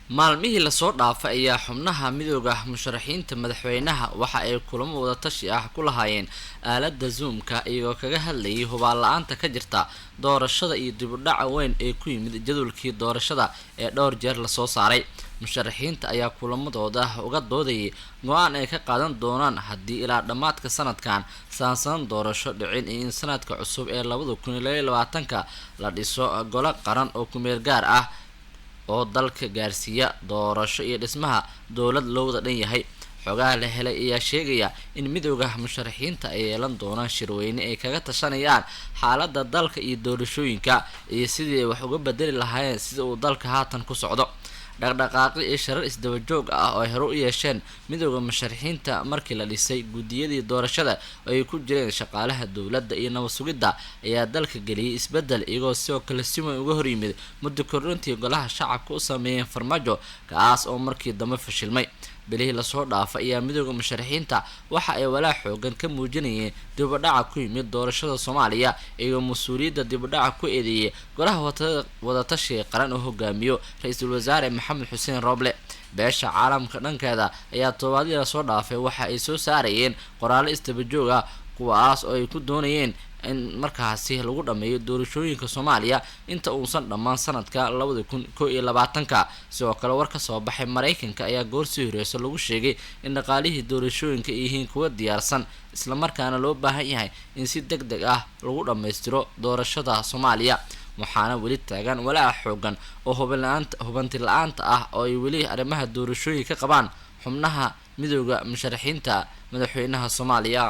maalmihii la soo dhaafay ayaa xubnaha midowga musharaxiinta madaxweynaha waxa ay kulamo wada tashi ah ku lahaayeen aaladda zoomka iyagoo kaga hadlayay hubaal la-aanta ka jirta doorashada iyo dib u dhaca weyn ee ku yimid jadwalkii doorashada ee dhowr jeer lasoo saaray. musharaxiinta ayaa kulamadooda uga doodayay go-aan ay ka qaadan doonaan haddii ilaa dhammaadka sanadkan saansan doorasho dhicin iyo in sanadka cusub ee 2022 la dhiso golo qaran oo kumeel gaar ah oo dalka gaarsiiya doorasho iyo dhismaha dowlad loo wada dhan yahay. xogaha la helay ayaa sheegaya in midowga musharaxiinta ay yeelan doonaan shirweyne ay kaga tashanayaan xaaladda dalka iyo doorashooyinka iyo sidii ay wax uga bedeli lahaayeen sida uu dalka haatan ku socdo. dhaqdhaqaaqyo iyo sharar isdaba joog ah oo ay hore u yeesheen midowga musharaxiinta markii la dhisay guddiyadii doorashada oo ay ku jireen shaqaalaha dowladda iyo nabad sugidda ayaa dalka geliyay isbeddel iyagoo sidoo kale si weyn uga horyimid muddo kordhintii golaha shacabka u sameeyeen farmaajo kaas oo markii dambe fashilmay. bilihii lasoo dhaafay ayaa midowga musharaxiinta waxa ay walaac xoogan ka muujinayeen dib u dhaca ku yimid doorashada Soomaaliya iyagoo mas-uuliyadda dib u dhaca ku eedeeyay golaha wadatashiga qaran oo hogaamiyo ra-iisul wasaare Maxamed Xuseen Roble. beesha caalamka dhankeeda ayaa todobaadii lasoo dhaafay waxa ay soo saarayeen qoraallo isdaba joog ah kuwaas oo ay ku doonayeen in markaasi lagu dhameeyo doorashooyinka Soomaaliya inta uusan dhammaan sanadka 2021. sidoo kale war ka soo baxay Mareykanka ayaa goorsii horeysa lagu sheegay in dhaqaalihii doorashooyinka ay yihiin kuwa diyaarsan isla markaana loo baahan yahay in si degdeg ah lagu dhameystiro doorashada Soomaaliya. waxaana weli taagan walaac xoogan oo hubanti la-aanta ah oo ay weli arrimaha doorashooyinka qabaan xubnaha midowga musharaxiinta madaxweynaha Soomaaliya.